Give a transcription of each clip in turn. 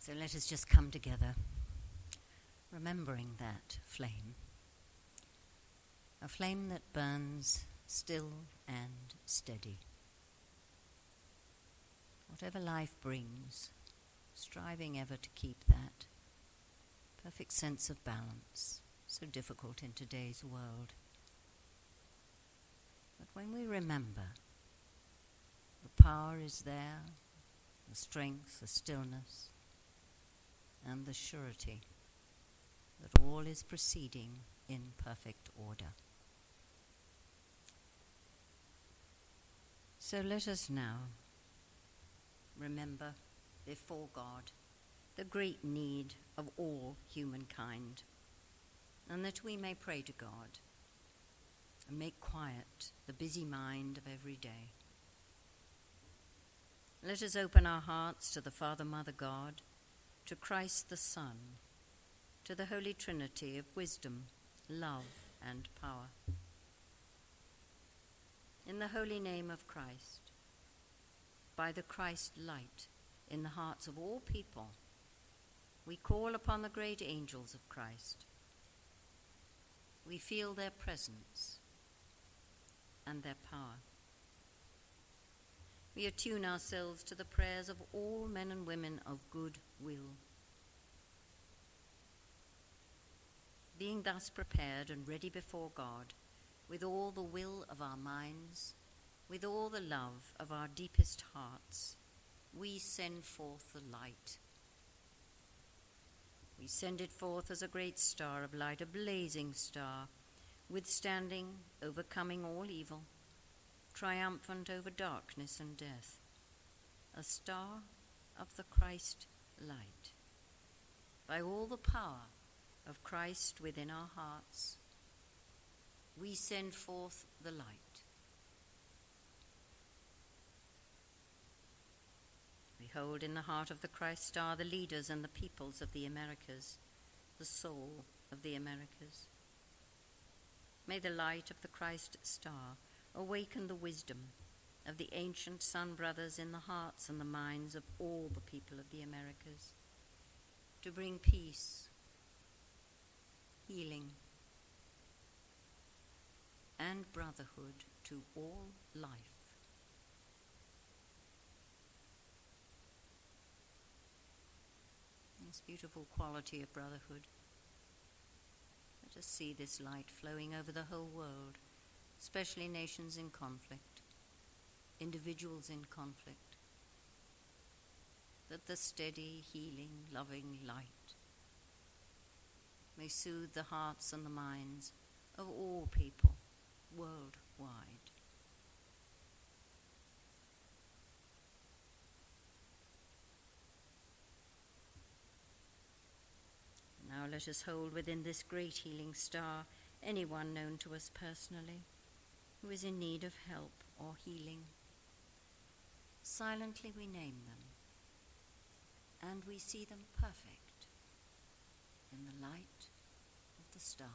So let us just come together, remembering that flame, a flame that burns still and steady. Whatever life brings, striving ever to keep that perfect sense of balance, so difficult in today's world. But when we remember, the power is there, the strength, the stillness, and the surety that all is proceeding in perfect order. So let us now remember before God the great need of all humankind, and that we may pray to God and make quiet the busy mind of every day. Let us open our hearts to the Father, Mother, God, to Christ the Son, to the Holy Trinity of wisdom, love, and power. In the holy name of Christ, by the Christ light in the hearts of all people, we call upon the great angels of Christ. We feel their presence and their power. We attune ourselves to the prayers of all men and women of good will. Being thus prepared and ready before God, with all the will of our minds, with all the love of our deepest hearts, we send forth the light. We send it forth as a great star of light, a blazing star, withstanding, overcoming all evil, triumphant over darkness and death, a star of the Christ light. By all the power of Christ within our hearts, we send forth the light. We hold in the heart of the Christ star the leaders and the peoples of the Americas, the soul of the Americas. May the light of the Christ star awaken the wisdom of the ancient Sun Brothers in the hearts and the minds of all the people of the Americas, to bring peace, healing, and brotherhood to all life. This beautiful quality of brotherhood. Let us see this light flowing over the whole world, especially nations in conflict, individuals in conflict, that the steady, healing, loving light may soothe the hearts and the minds of all people worldwide. Now let us hold within this great healing star anyone known to us personally who is in need of help or healing. Silently we name them, and we see them perfect in the light of the star.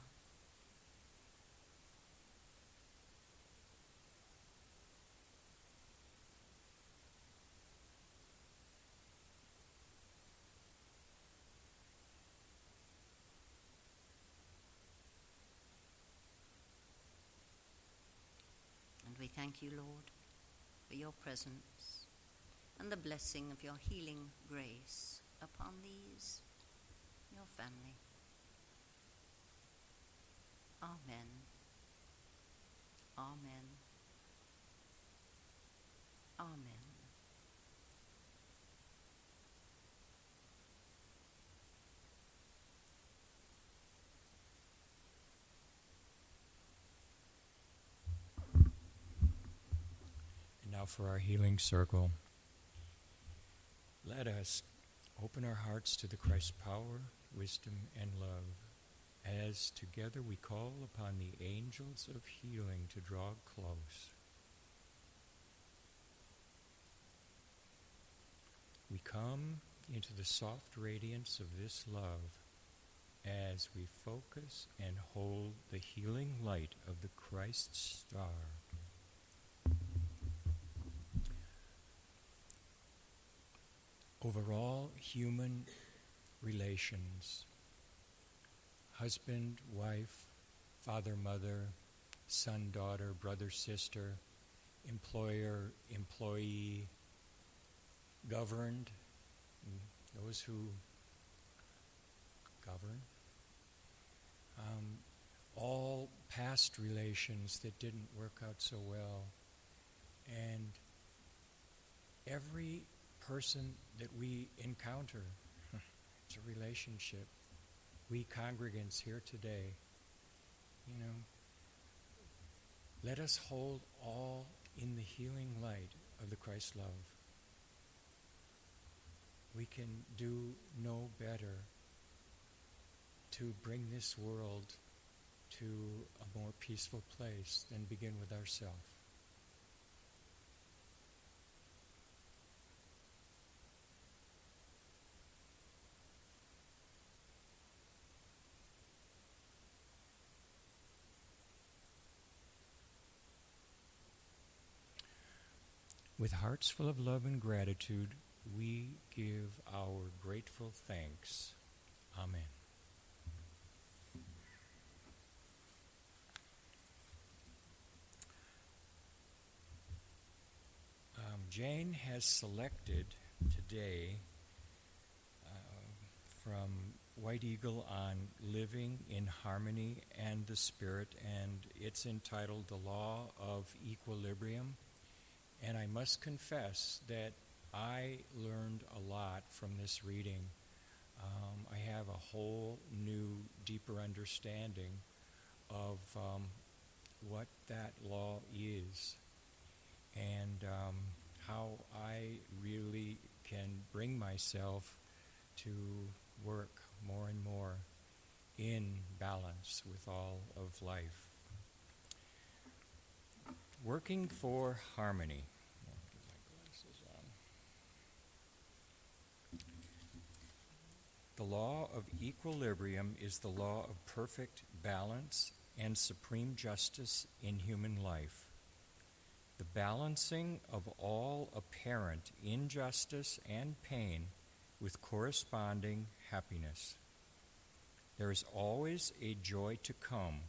We thank you, Lord, for your presence and the blessing of your healing grace upon these, your family. Amen. Amen. Amen. Now for our healing circle. Let us open our hearts to the Christ's power, wisdom, and love, as together we call upon the angels of healing to draw close. We come into the soft radiance of this love as we focus and hold the healing light of the Christ star. Over all human relations. Husband, wife, father, mother, son, daughter, brother, sister, employer, employee, governed, those who govern. All past relations that didn't work out so well. And every person that we encounter, it's a relationship. We congregants here today, let us hold all in the healing light of the Christ love. We can do no better to bring this world to a more peaceful place than begin with ourselves. With hearts full of love and gratitude, we give our grateful thanks. Amen. Jane has selected today from White Eagle on living in harmony and the Spirit, and it's entitled The Law of Equilibrium. And I must confess that I learned a lot from this reading. I have a whole new, deeper understanding of what that law is, and how I really can bring myself to work more and more in balance with all of life. Working for harmony. I'll get my glasses on. The law of equilibrium is the law of perfect balance and supreme justice in human life. The balancing of all apparent injustice and pain with corresponding happiness. There is always a joy to come,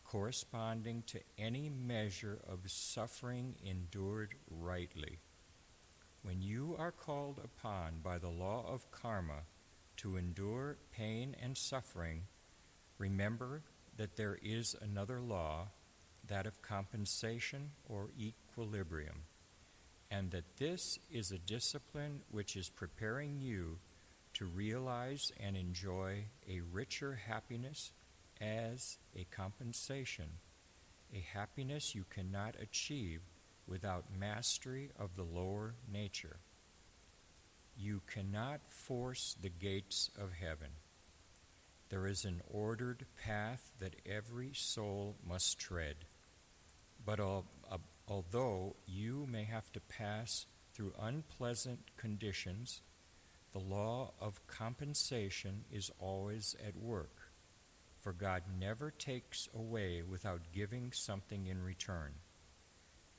corresponding to any measure of suffering endured rightly. When you are called upon by the law of karma to endure pain and suffering, remember that there is another law, that of compensation or equilibrium, and that this is a discipline which is preparing you to realize and enjoy a richer happiness as a compensation, a happiness you cannot achieve without mastery of the lower nature. You cannot force the gates of heaven. There is an ordered path that every soul must tread. But although you may have to pass through unpleasant conditions, the law of compensation is always at work, for God never takes away without giving something in return.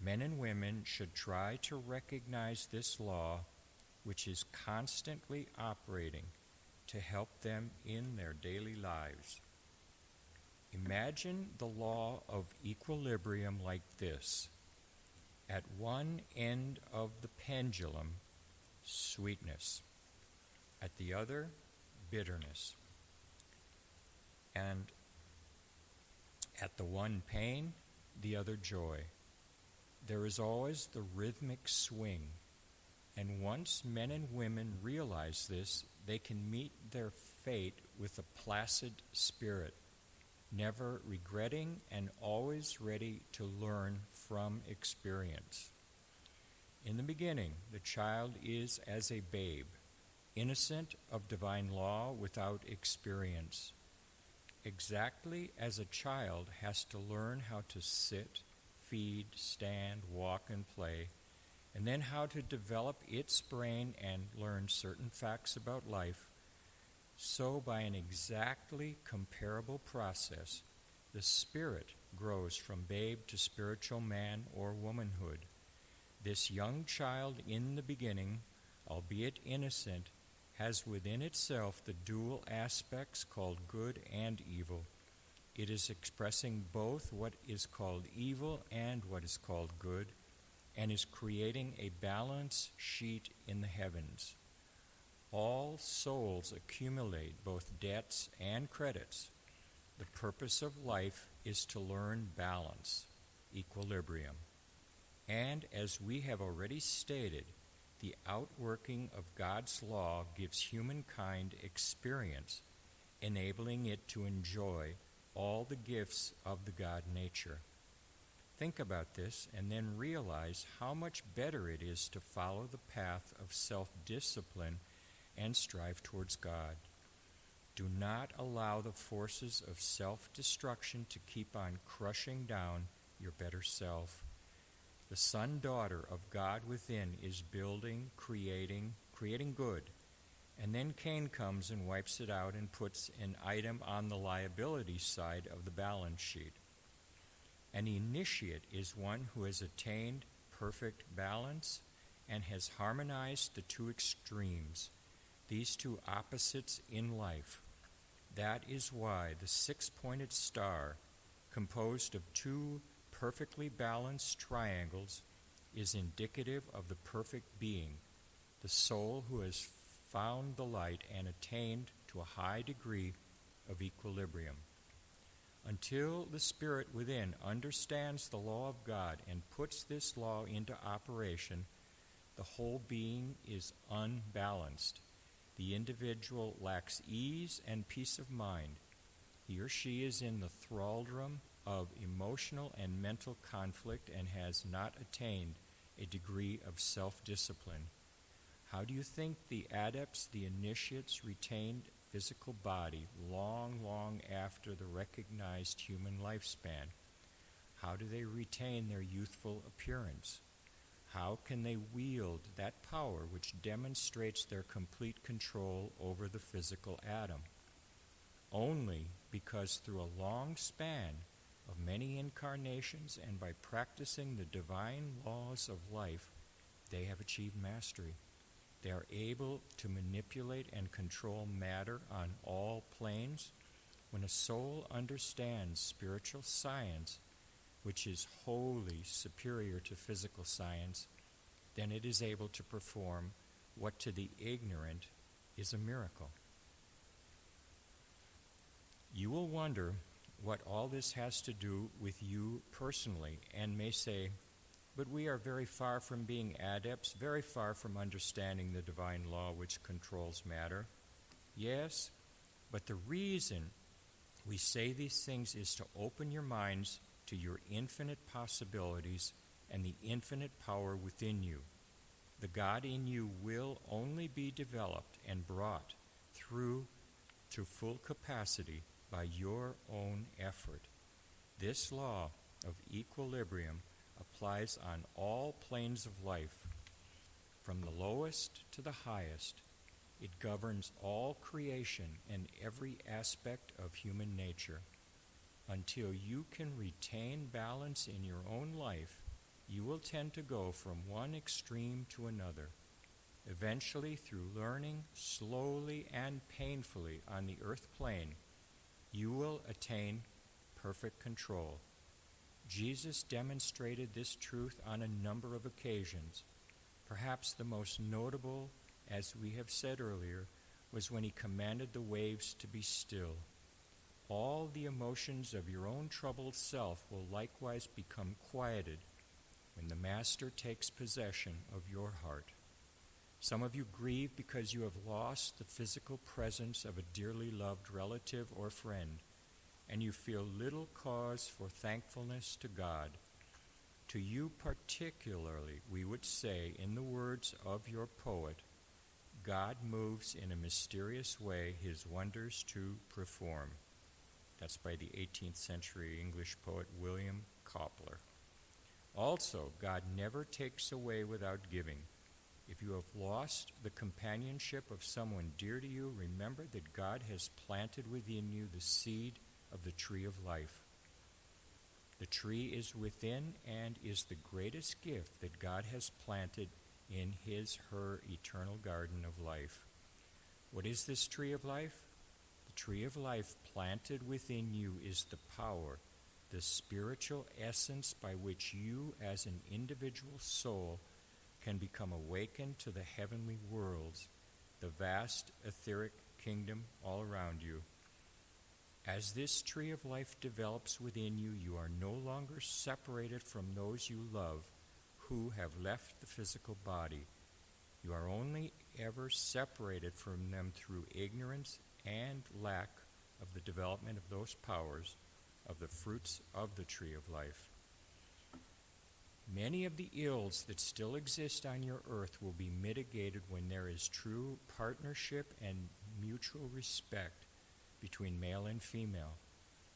Men and women should try to recognize this law, which is constantly operating to help them in their daily lives. Imagine the law of equilibrium like this. At one end of the pendulum, sweetness. At the other, bitterness. And at the one pain, the other joy. There is always the rhythmic swing. And once men and women realize this, they can meet their fate with a placid spirit, never regretting and always ready to learn from experience. In the beginning, the child is as a babe, innocent of divine law without experience. Exactly as a child has to learn how to sit, feed, stand, walk, and play, and then how to develop its brain and learn certain facts about life, so by an exactly comparable process, the spirit grows from babe to spiritual man or womanhood. This young child in the beginning, albeit innocent, has within itself the dual aspects called good and evil. It is expressing both what is called evil and what is called good, and is creating a balance sheet in the heavens. All souls accumulate both debts and credits. The purpose of life is to learn balance, equilibrium. And as we have already stated, the outworking of God's law gives humankind experience, enabling it to enjoy all the gifts of the God nature. Think about this and then realize how much better it is to follow the path of self-discipline and strive towards God. Do not allow the forces of self-destruction to keep on crushing down your better self. The son-daughter of God within is building, creating good. And then Cain comes and wipes it out and puts an item on the liability side of the balance sheet. An initiate is one who has attained perfect balance and has harmonized the two extremes, these two opposites in life. That is why the six-pointed star, composed of two perfectly balanced triangles, is indicative of the perfect being, the soul who has found the light and attained to a high degree of equilibrium. Until the spirit within understands the law of God and puts this law into operation, the whole being is unbalanced. The individual lacks ease and peace of mind. He or she is in the thraldom of emotional and mental conflict and has not attained a degree of self-discipline. How do you think the adepts, the initiates, retained physical body long after the recognized human lifespan? How do they retain their youthful appearance? How can they wield that power which demonstrates their complete control over the physical atom? Only because through a long span of many incarnations and by practicing the divine laws of life, they have achieved mastery. They are able to manipulate and control matter on all planes. When a soul understands spiritual science, which is wholly superior to physical science, then it is able to perform what to the ignorant is a miracle. You will wonder what all this has to do with you personally, and may say, but we are very far from being adepts, very far from understanding the divine law which controls matter. Yes, but the reason we say these things is to open your minds to your infinite possibilities and the infinite power within you. The God in you will only be developed and brought through to full capacity by your own effort. This law of equilibrium applies on all planes of life, from the lowest to the highest. It governs all creation and every aspect of human nature. Until you can retain balance in your own life, you will tend to go from one extreme to another. Eventually, through learning slowly and painfully on the earth plane, you will attain perfect control. Jesus demonstrated this truth on a number of occasions. Perhaps the most notable, as we have said earlier, was when he commanded the waves to be still. All the emotions of your own troubled self will likewise become quieted when the Master takes possession of your heart. Some of you grieve because you have lost the physical presence of a dearly loved relative or friend, and you feel little cause for thankfulness to God. To you particularly, we would say, in the words of your poet, God moves in a mysterious way his wonders to perform. That's by the 18th century English poet William Cowper. Also, God never takes away without giving. If you have lost the companionship of someone dear to you, remember that God has planted within you the seed of the tree of life. The tree is within and is the greatest gift that God has planted in his/her eternal garden of life. What is this tree of life? The tree of life planted within you is the power, the spiritual essence by which you as an individual soul can become awakened to the heavenly worlds, the vast etheric kingdom all around you. As this tree of life develops within you, you are no longer separated from those you love who have left the physical body. You are only ever separated from them through ignorance and lack of the development of those powers, of the fruits of the tree of life. Many of the ills that still exist on your earth will be mitigated when there is true partnership and mutual respect between male and female.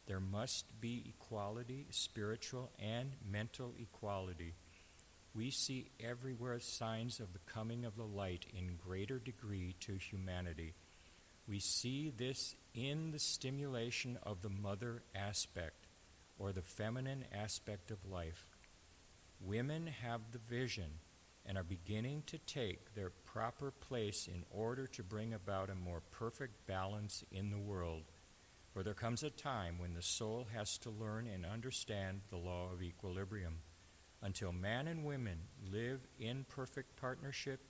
There must be equality, spiritual and mental equality. We see everywhere signs of the coming of the light in greater degree to humanity. We see this in the stimulation of the mother aspect, or the feminine aspect of life. Women have the vision and are beginning to take their proper place in order to bring about a more perfect balance in the world. For there comes a time when the soul has to learn and understand the law of equilibrium. Until man and women live in perfect partnership,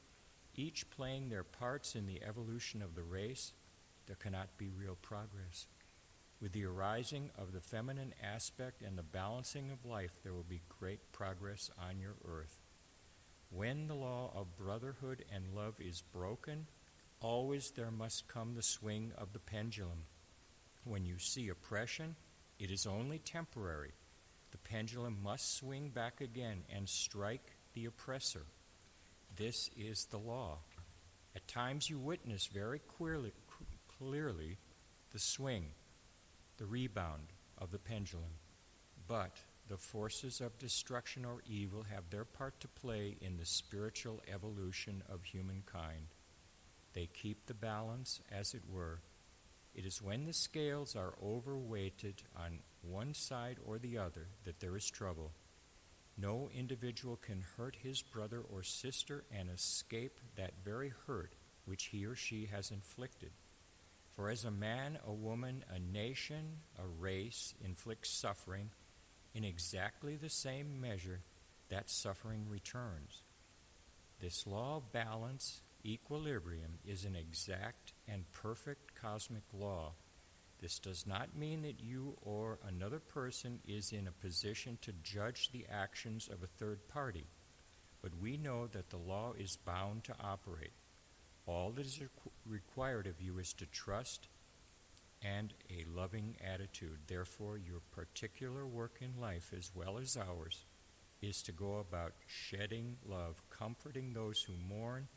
each playing their parts in the evolution of the race, there cannot be real progress. With the arising of the feminine aspect and the balancing of life, there will be great progress on your earth. When the law of brotherhood and love is broken, always there must come the swing of the pendulum. When you see oppression, it is only temporary. The pendulum must swing back again and strike the oppressor. This is the law. At times you witness very clearly the swing, the rebound of the pendulum. But the forces of destruction or evil have their part to play in the spiritual evolution of humankind. They keep the balance, as it were. It is when the scales are overweighted on one side or the other that there is trouble. No individual can hurt his brother or sister and escape that very hurt which he or she has inflicted. For as a man, a woman, a nation, a race inflicts suffering, in exactly the same measure that suffering returns. This law of balance, equilibrium, is an exact and perfect cosmic law. This does not mean that you or another person is in a position to judge the actions of a third party, but we know that the law is bound to operate. All that is required of you is to trust and a loving attitude. Therefore, your particular work in life, as well as ours, is to go about shedding love, comforting those who mourn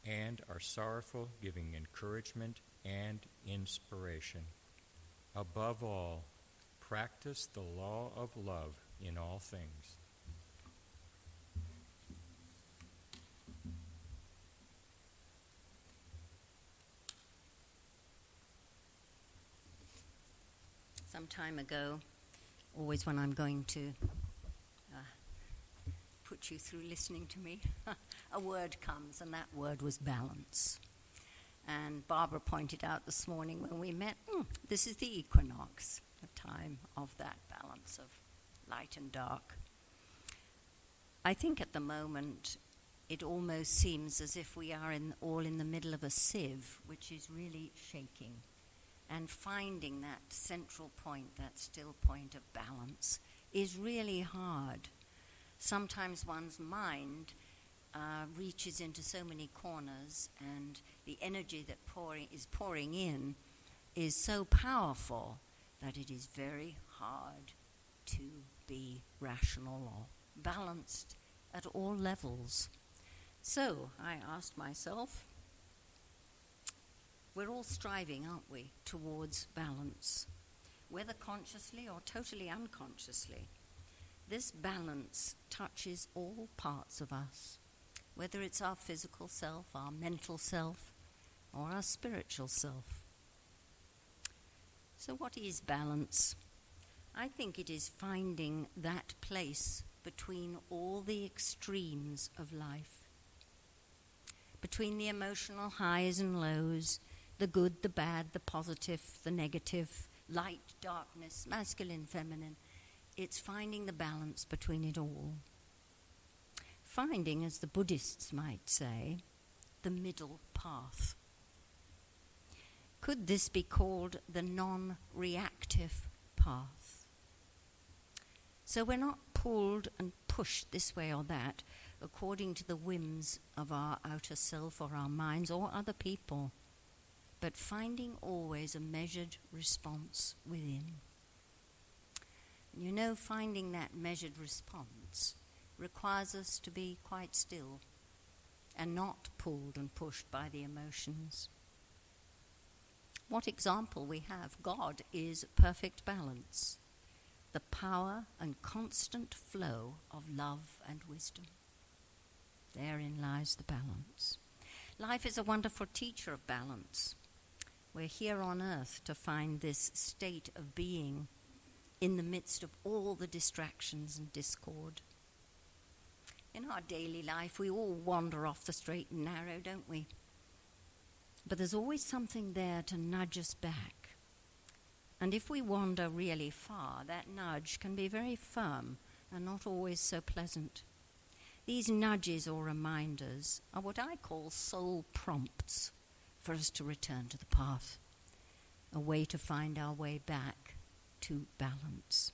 and are sorrowful, giving encouragement and inspiration. Above all, practice the law of love in all things. Some time ago, always when I'm going to put you through listening to me, a word comes, and that word was balance. And Barbara pointed out this morning when we met, this is the equinox, the time of that balance of light and dark. I think at the moment it almost seems as if we are all in the middle of a sieve, which is really shaking. And finding that central point, that still point of balance, is really hard. Sometimes one's mind reaches into so many corners, and the energy that is pouring in is so powerful that it is very hard to be rational or balanced at all levels. So I asked myself, we're all striving, aren't we, towards balance, whether consciously or totally unconsciously. This balance touches all parts of us, whether it's our physical self, our mental self, or our spiritual self. So what is balance? I think it is finding that place between all the extremes of life, between the emotional highs and lows, the good, the bad, the positive, the negative, light, darkness, masculine, feminine. It's finding the balance between it all. Finding, as the Buddhists might say, the middle path. Could this be called the non-reactive path? So we're not pulled and pushed this way or that according to the whims of our outer self or our minds or other people, but finding always a measured response within. You know, finding that measured response requires us to be quite still and not pulled and pushed by the emotions. What example we have? God is perfect balance, the power and constant flow of love and wisdom. Therein lies the balance. Life is a wonderful teacher of balance. We're here on earth to find this state of being in the midst of all the distractions and discord. In our daily life, we all wander off the straight and narrow, don't we? But there's always something there to nudge us back. And if we wander really far, that nudge can be very firm and not always so pleasant. These nudges or reminders are what I call soul prompts for us to return to the path, a way to find our way back to balance.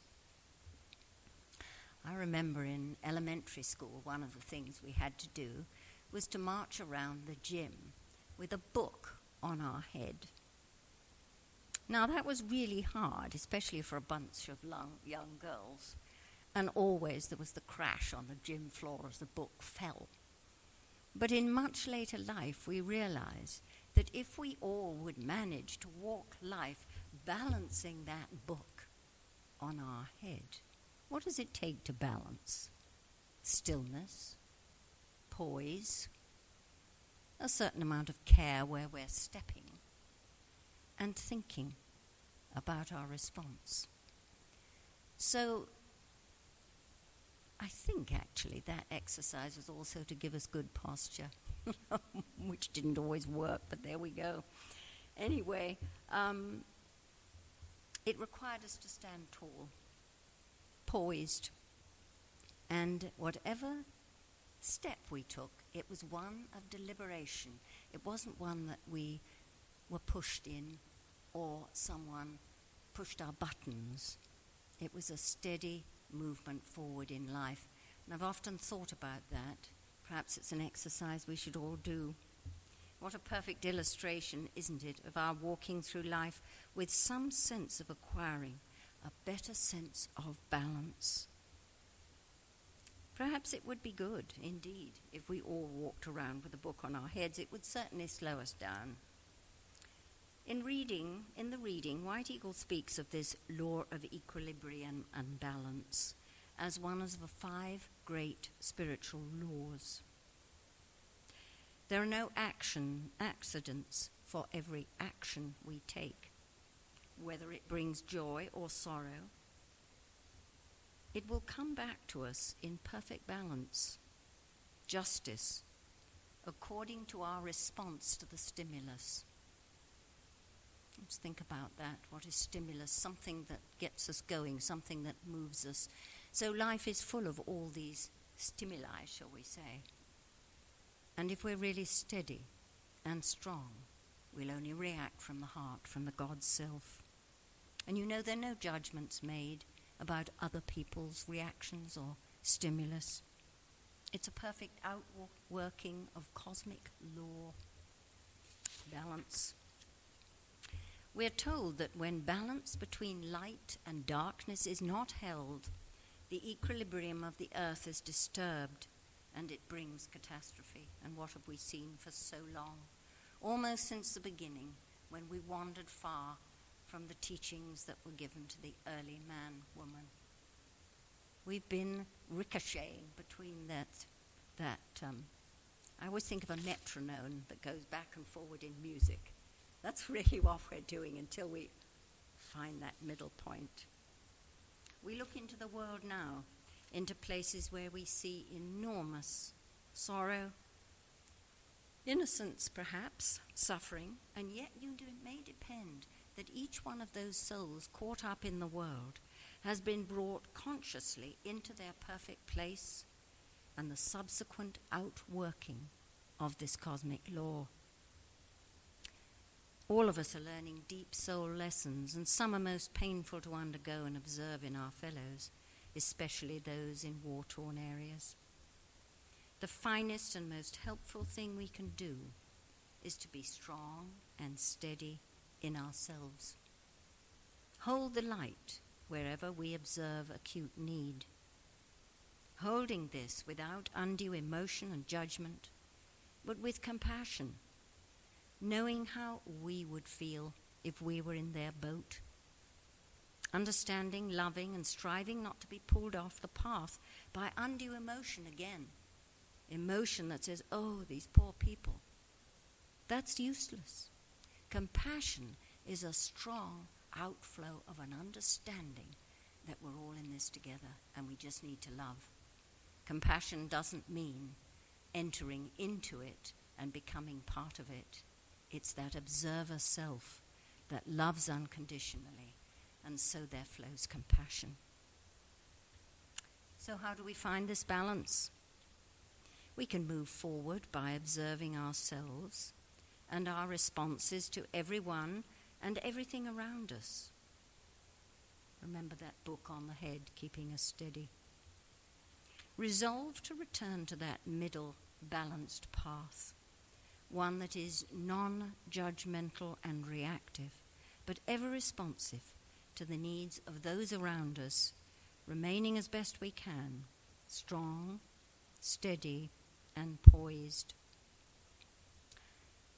I remember in elementary school, one of the things we had to do was to march around the gym with a book on our head. Now that was really hard, especially for a bunch of young girls. And always there was the crash on the gym floor as the book fell. But in much later life we realized that if we all would manage to walk life balancing that book on our head, what does it take to balance? Stillness, poise, a certain amount of care where we're stepping, and thinking about our response. So I think actually that exercise was also to give us good posture, which didn't always work, but there we go. Anyway, it required us to stand tall, poised, and whatever step we took, it was one of deliberation. It wasn't one that we were pushed in or someone pushed our buttons. It was a steady movement forward in life. And I've often thought about that. Perhaps it's an exercise we should all do. What a perfect illustration, isn't it, of our walking through life with some sense of acquiring a better sense of balance. Perhaps it would be good, indeed, if we all walked around with a book on our heads. It would certainly slow us down. In the reading, White Eagle speaks of this law of equilibrium and balance as one of the 5 great spiritual laws. There are no accidents for every action we take, whether it brings joy or sorrow. It will come back to us in perfect balance, justice, according to our response to the stimulus. Let's think about that. What is stimulus? Something that gets us going, something that moves us. So life is full of all these stimuli, shall we say. And if we're really steady and strong, we'll only react from the heart, from the God self. And you know, there are no judgments made about other people's reactions or stimulus. It's a perfect outworking of cosmic law, balance. We are told that when balance between light and darkness is not held, the equilibrium of the earth is disturbed and it brings catastrophe. And what have we seen for so long? Almost since the beginning, when we wandered far from the teachings that were given to the early man, woman. We've been ricocheting between that I always think of a metronome that goes back and forward in music. That's really what we're doing until we find that middle point. We look into the world now, into places where we see enormous sorrow, Innocence, perhaps, suffering, and yet it may depend that each one of those souls caught up in the world has been brought consciously into their perfect place and the subsequent outworking of this cosmic law. All of us are learning deep soul lessons, and some are most painful to undergo and observe in our fellows, especially those in war-torn areas. The finest and most helpful thing we can do is to be strong and steady in ourselves. Hold the light wherever we observe acute need. Holding this without undue emotion and judgment, but with compassion, knowing how we would feel if we were in their boat. Understanding, loving, and striving not to be pulled off the path by undue emotion again. Emotion that says, oh, these poor people. That's useless. Compassion is a strong outflow of an understanding that we're all in this together and we just need to love. Compassion doesn't mean entering into it and becoming part of it. It's that observer self that loves unconditionally, and so there flows compassion. So how do we find this balance? We can move forward by observing ourselves and our responses to everyone and everything around us. Remember that book on the head, Keeping Us Steady. Resolve to return to that middle, balanced path, one that is non-judgmental and reactive, but ever responsive to the needs of those around us, remaining as best we can, strong, steady, and poised.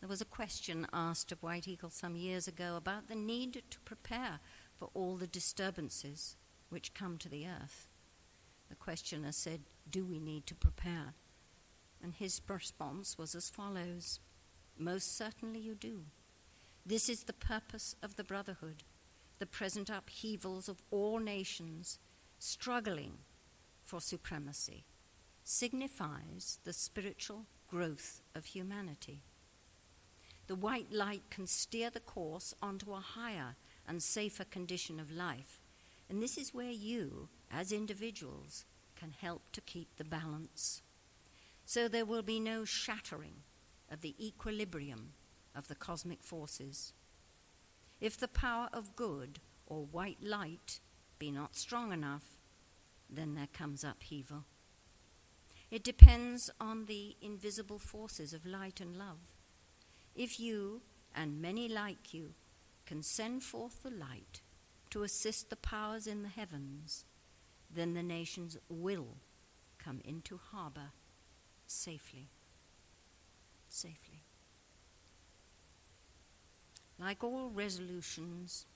There was a question asked of White Eagle some years ago about the need to prepare for all the disturbances which come to the earth. The questioner said, do we need to prepare? And his response was as follows: most certainly you do. This is the purpose of the Brotherhood, the present upheavals of all nations struggling for supremacy signifies the spiritual growth of humanity. The white light can steer the course onto a higher and safer condition of life, and this is where you, as individuals, can help to keep the balance. So there will be no shattering of the equilibrium of the cosmic forces. If the power of good or white light be not strong enough, then there comes upheaval. It depends on the invisible forces of light and love. If you, and many like you, can send forth the light to assist the powers in the heavens, then the nations will come into harbor safely. Safely. Like all resolutions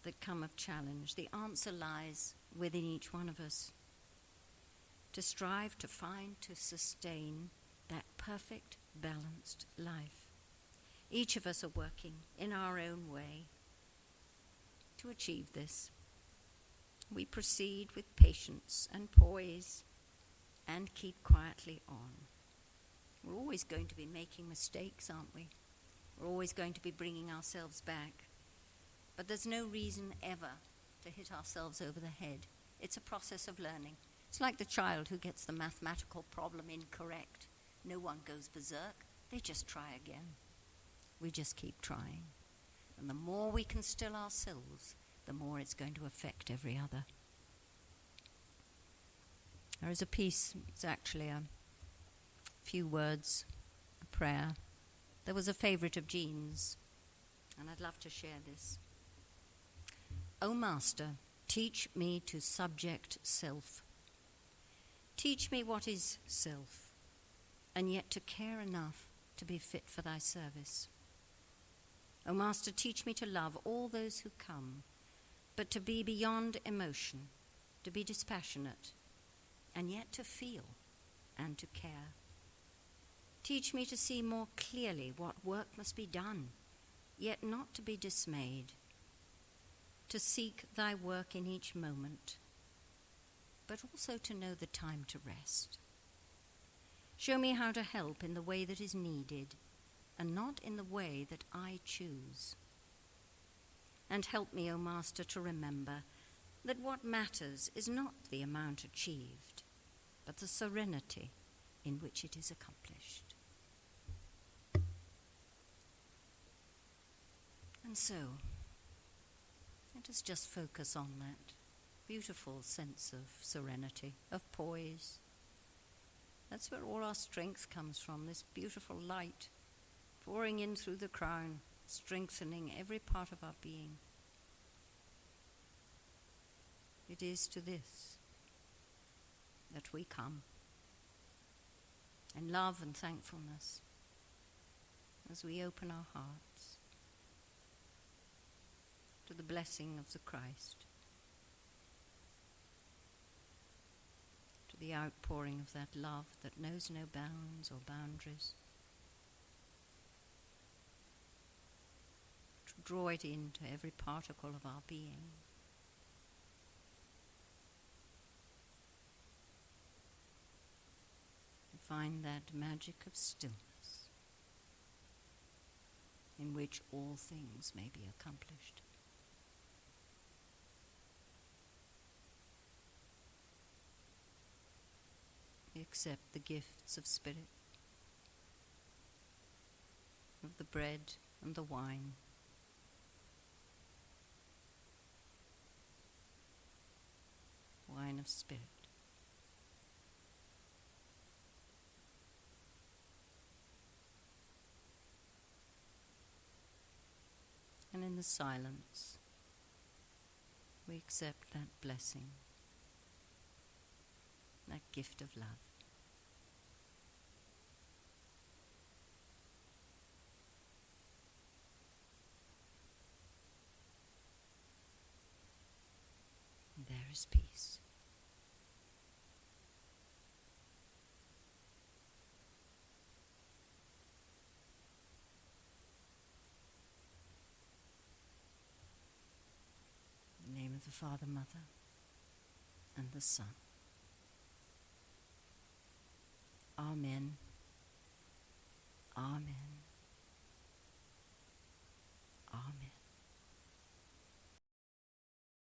that come of challenge, the answer lies within each one of us. To strive to find, to sustain that perfect, balanced life. Each of us are working in our own way to achieve this. We proceed with patience and poise and keep quietly on. We're always going to be making mistakes, aren't we? We're always going to be bringing ourselves back. But there's no reason ever to hit ourselves over the head. It's a process of learning. It's like the child who gets the mathematical problem incorrect. No one goes berserk. They just try again. We just keep trying. And the more we can still ourselves, the more it's going to affect every other. There is a piece, it's actually a few words, a prayer. There was a favorite of Jean's, and I'd love to share this. O Master, teach me to subject self. Teach me what is self, and yet to care enough to be fit for thy service. O Master, teach me to love all those who come, but to be beyond emotion, to be dispassionate, and yet to feel and to care. Teach me to see more clearly what work must be done, yet not to be dismayed, to seek thy work in each moment, but also to know the time to rest. Show me how to help in the way that is needed, and not in the way that I choose. And help me, O Master, to remember that what matters is not the amount achieved, but the serenity in which it is accomplished. And so, let us just focus on that beautiful sense of serenity, of poise. That's where all our strength comes from, this beautiful light pouring in through the crown, strengthening every part of our being. It is to this that we come in love and thankfulness as we open our hearts to the blessing of the Christ, to the outpouring of that love that knows no bounds or boundaries, to draw it into every particle of our being. And find that magic of stillness in which all things may be accomplished. We accept the gifts of spirit, of the bread and the wine, wine of spirit. And in the silence, we accept that blessing, that gift of love. And there is peace. In the name of the Father, Mother, and the Son,